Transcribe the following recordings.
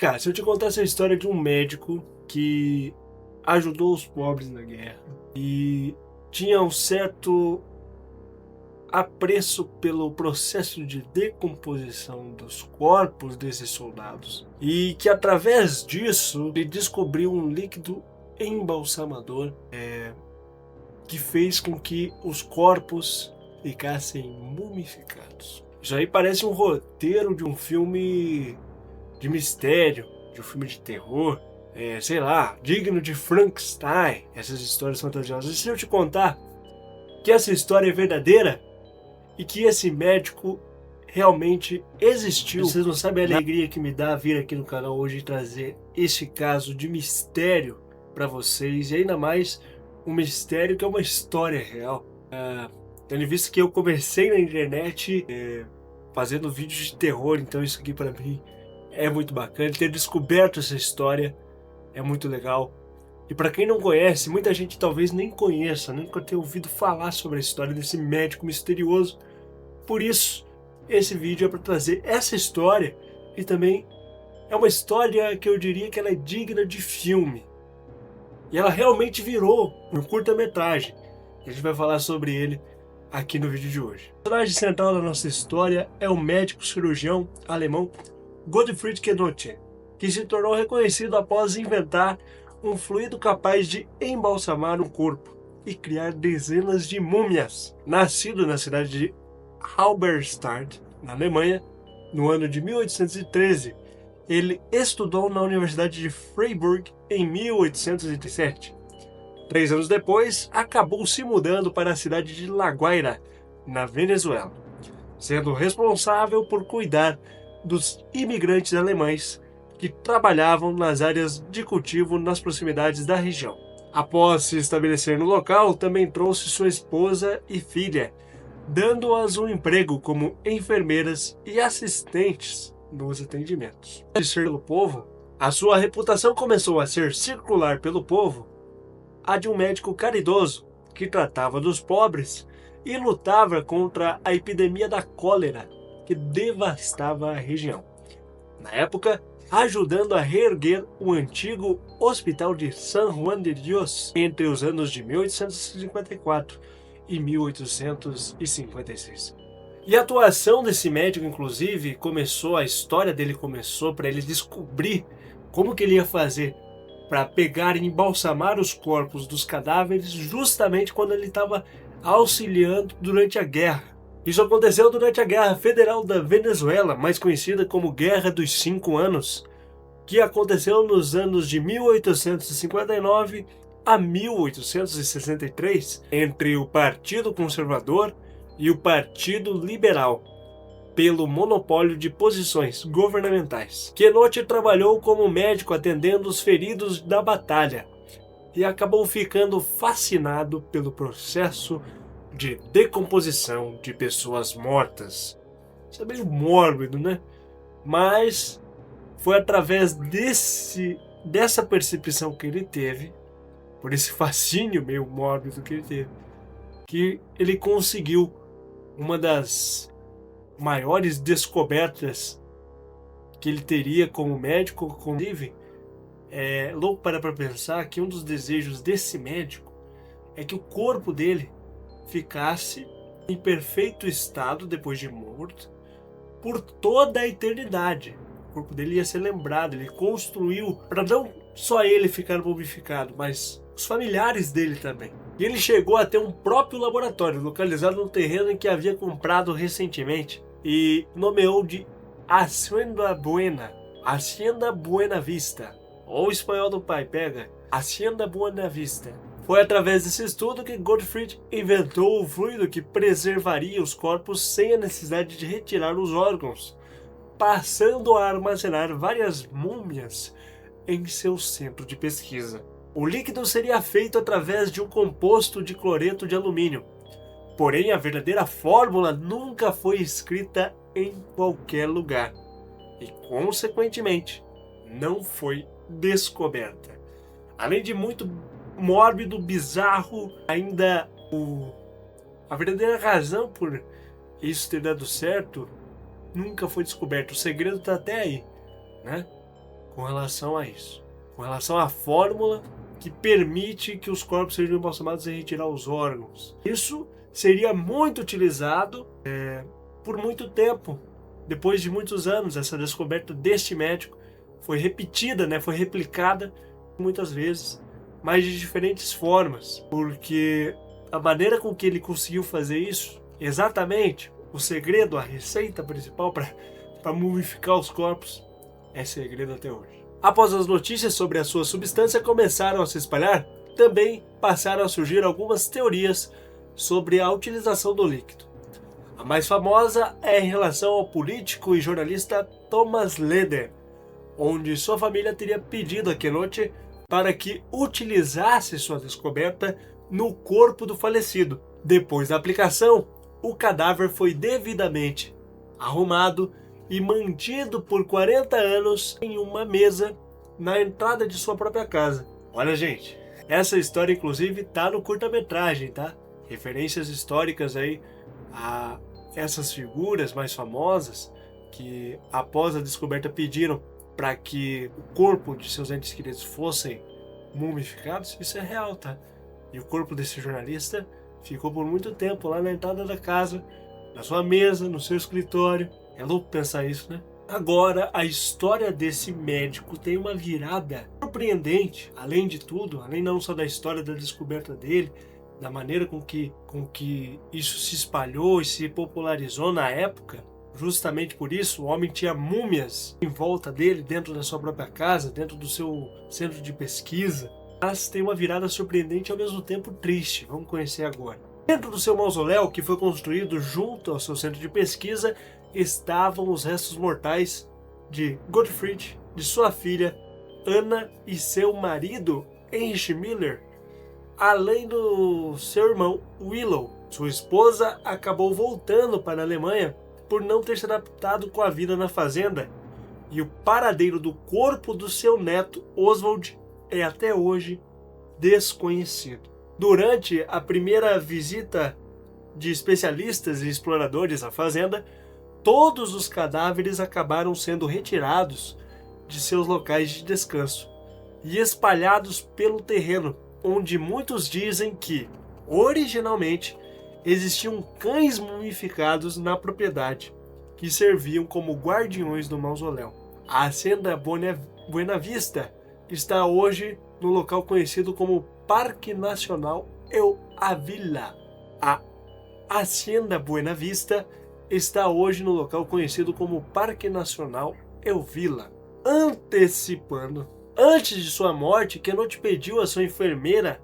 Cara, se eu te contasse a história de um médico que ajudou os pobres na guerra e tinha um certo apreço pelo processo de decomposição dos corpos desses soldados e que através disso ele descobriu um líquido embalsamador que fez com que os corpos ficassem mumificados. Isso aí parece um roteiro de um filme de mistério, de um filme de terror, sei lá, digno de Frankenstein, essas histórias fantasiosas. E se eu te contar que essa história é verdadeira e que esse médico realmente existiu, vocês não sabem a alegria que me dá vir aqui no canal hoje e trazer esse caso de mistério para vocês, e ainda mais um mistério que é uma história real. Tendo visto que eu comecei na internet fazendo vídeos de terror, então isso aqui para mim é muito bacana. Ter descoberto essa história é muito legal. E para quem não conhece, muita gente talvez nem conheça, nunca tenha ouvido falar sobre a história desse médico misterioso. Por isso, esse vídeo é para trazer essa história, e também é uma história que eu diria que ela é digna de filme. E ela realmente virou um curta-metragem. A gente vai falar sobre ele aqui no vídeo de hoje. O personagem central da nossa história é o médico cirurgião alemão Gottfried Kenote, que se tornou reconhecido após inventar um fluido capaz de embalsamar um corpo e criar dezenas de múmias. Nascido na cidade de Halberstadt, na Alemanha, no ano de 1813, ele estudou na Universidade de Freiburg em 1807. 3 anos depois, acabou se mudando para a cidade de La Guaira, na Venezuela, sendo responsável por cuidar dos imigrantes alemães que trabalhavam nas áreas de cultivo nas proximidades da região. Após se estabelecer no local, também trouxe sua esposa e filha, dando-as um emprego como enfermeiras e assistentes nos atendimentos. De ser pelo povo, a sua reputação começou a ser circular pelo povo a de um médico caridoso que tratava dos pobres e lutava contra a epidemia da cólera que devastava a região. Na época, ajudando a reerguer o antigo Hospital de San Juan de Dios entre os anos de 1854 e 1856. E a atuação desse médico, inclusive, a história dele começou para ele descobrir como que ele ia fazer para pegar e embalsamar os corpos dos cadáveres justamente quando ele estava auxiliando durante a guerra. Isso aconteceu durante a Guerra Federal da Venezuela, mais conhecida como Guerra dos 5 Anos, que aconteceu nos anos de 1859 a 1863, entre o Partido Conservador e o Partido Liberal, pelo monopólio de posições governamentais. Kenote trabalhou como médico atendendo os feridos da batalha e acabou ficando fascinado pelo processo de decomposição de pessoas mortas. Isso é meio mórbido, né? Mas foi através dessa percepção que ele teve, por esse fascínio meio mórbido que ele teve, que ele conseguiu uma das maiores descobertas que ele teria como médico. Inclusive, é louco para pensar que um dos desejos desse médico é que o corpo dele ficasse em perfeito estado depois de morto por toda a eternidade. O corpo dele ia ser lembrado, ele construiu para não só ele ficar mumificado, mas os familiares dele também. E ele chegou a ter um próprio laboratório localizado no terreno em que havia comprado recentemente e nomeou de Hacienda Buena Vista, ou o espanhol do pai pega, Hacienda Buena Vista. Foi através desse estudo que Gottfried inventou o fluido que preservaria os corpos sem a necessidade de retirar os órgãos, passando a armazenar várias múmias em seu centro de pesquisa. O líquido seria feito através de um composto de cloreto de alumínio, porém a verdadeira fórmula nunca foi escrita em qualquer lugar e, consequentemente, não foi descoberta. Além de muito mórbido, bizarro, ainda a verdadeira razão por isso ter dado certo nunca foi descoberta. O segredo está até aí, né? com relação a isso, com relação à fórmula que permite que os corpos sejam embalsamados e retirar os órgãos. Isso seria muito utilizado por muito tempo. Depois de muitos anos, essa descoberta deste médico foi repetida, foi replicada muitas vezes, mas de diferentes formas, porque a maneira com que ele conseguiu fazer isso, exatamente, o segredo, a receita principal para mumificar os corpos, é segredo até hoje. Após as notícias sobre a sua substância começaram a se espalhar, também passaram a surgir algumas teorias sobre a utilização do líquido. A mais famosa é em relação ao político e jornalista Thomas Leder, onde sua família teria pedido a Quenotte para que utilizasse sua descoberta no corpo do falecido. Depois da aplicação, o cadáver foi devidamente arrumado e mantido por 40 anos em uma mesa na entrada de sua própria casa. Olha, gente, essa história inclusive tá no curta-metragem, tá? Referências históricas aí a essas figuras mais famosas que após a descoberta pediram para que o corpo de seus entes queridos fossem mumificados. Isso é real, tá? E o corpo desse jornalista ficou por muito tempo lá na entrada da casa, na sua mesa, no seu escritório. É louco pensar isso, né? Agora, a história desse médico tem uma virada surpreendente, além de tudo, além não só da história da descoberta dele, da maneira com que isso se espalhou e se popularizou na época. Justamente por isso, o homem tinha múmias em volta dele, dentro da sua própria casa, dentro do seu centro de pesquisa. Mas tem uma virada surpreendente e ao mesmo tempo triste. Vamos conhecer agora. Dentro do seu mausoléu, que foi construído junto ao seu centro de pesquisa, estavam os restos mortais de Gottfried, de sua filha Anna e seu marido Heinrich Miller, além do seu irmão Willow. Sua esposa acabou voltando para a Alemanha por não ter se adaptado com a vida na fazenda, e o paradeiro do corpo do seu neto Oswald é até hoje desconhecido. Durante a primeira visita de especialistas e exploradores à fazenda, todos os cadáveres acabaram sendo retirados de seus locais de descanso e espalhados pelo terreno, onde muitos dizem que, originalmente, existiam cães mumificados na propriedade, que serviam como guardiões do mausoléu. A Hacienda Buena Vista está hoje no local conhecido como Parque Nacional El Ávila. A Hacienda Buena Vista está hoje no local conhecido como Parque Nacional El Vila. Antecipando, antes de sua morte, Quenotte pediu a sua enfermeira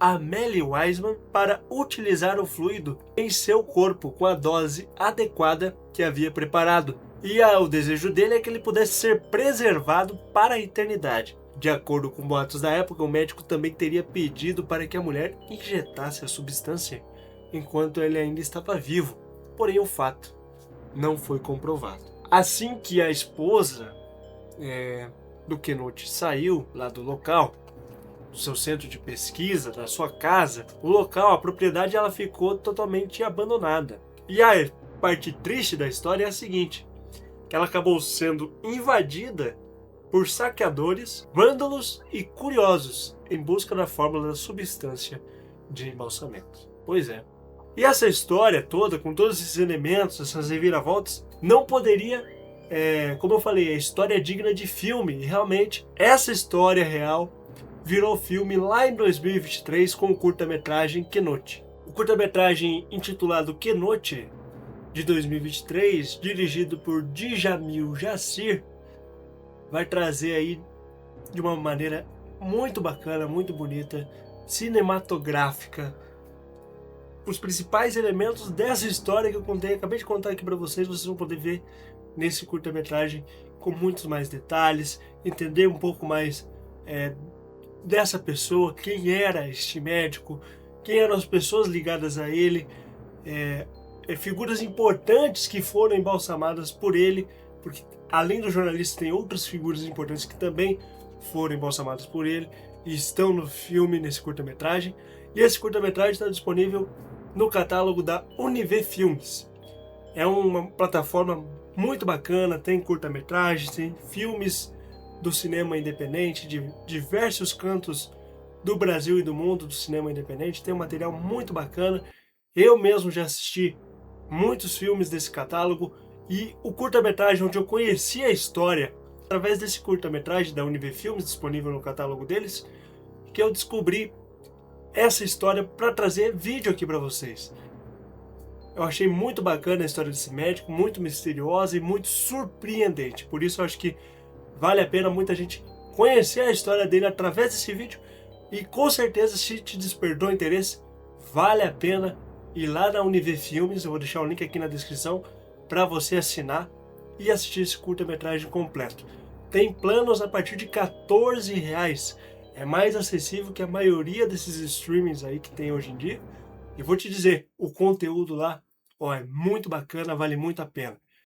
Amélie Weisman para utilizar o fluido em seu corpo com a dose adequada que havia preparado. E o desejo dele é que ele pudesse ser preservado para a eternidade. De acordo com boatos da época, o médico também teria pedido para que a mulher injetasse a substância enquanto ele ainda estava vivo. Porém, o fato não foi comprovado. Assim que a esposa do Quenotte saiu lá do local, do seu centro de pesquisa, da sua casa, o local, a propriedade, ela ficou totalmente abandonada. E a parte triste da história é a seguinte, que ela acabou sendo invadida por saqueadores, vândalos e curiosos em busca da fórmula da substância de embalsamento. Pois é. E essa história toda, com todos esses elementos, essas reviravoltas, não poderia, como eu falei, a história é digna de filme. E realmente, essa história real virou filme lá em 2023 com o curta-metragem Quenotte. O curta-metragem intitulado Quenotte, de 2023, dirigido por Djamil Jassir, vai trazer aí de uma maneira muito bacana, muito bonita, cinematográfica, os principais elementos dessa história que eu acabei de contar aqui para vocês vão poder ver nesse curta-metragem com muitos mais detalhes, entender um pouco mais dessa pessoa, quem era este médico, quem eram as pessoas ligadas a ele, figuras importantes que foram embalsamadas por ele, porque além do jornalista tem outras figuras importantes que também foram embalsamadas por ele e estão no filme, nesse curta-metragem. E esse curta-metragem está disponível no catálogo da Univer Filmes. É uma plataforma muito bacana, tem curta-metragens, tem filmes do cinema independente, de diversos cantos do Brasil e do mundo do cinema independente. Tem um material muito bacana. Eu mesmo já assisti muitos filmes desse catálogo e o curta-metragem onde eu conheci a história, através desse curta-metragem da Univer Filmes, disponível no catálogo deles, que eu descobri essa história para trazer vídeo aqui para vocês. Eu achei muito bacana a história desse médico, muito misteriosa e muito surpreendente. Por isso eu acho que vale a pena muita gente conhecer a história dele através desse vídeo. E com certeza, se te despertou interesse, vale a pena ir lá na Univer Filmes. Eu vou deixar o link aqui na descrição para você assinar e assistir esse curta-metragem completo. Tem planos a partir de R$14. É mais acessível que a maioria desses streamings aí que tem hoje em dia. E vou te dizer, o conteúdo lá, ó, é muito bacana, vale muito a pena.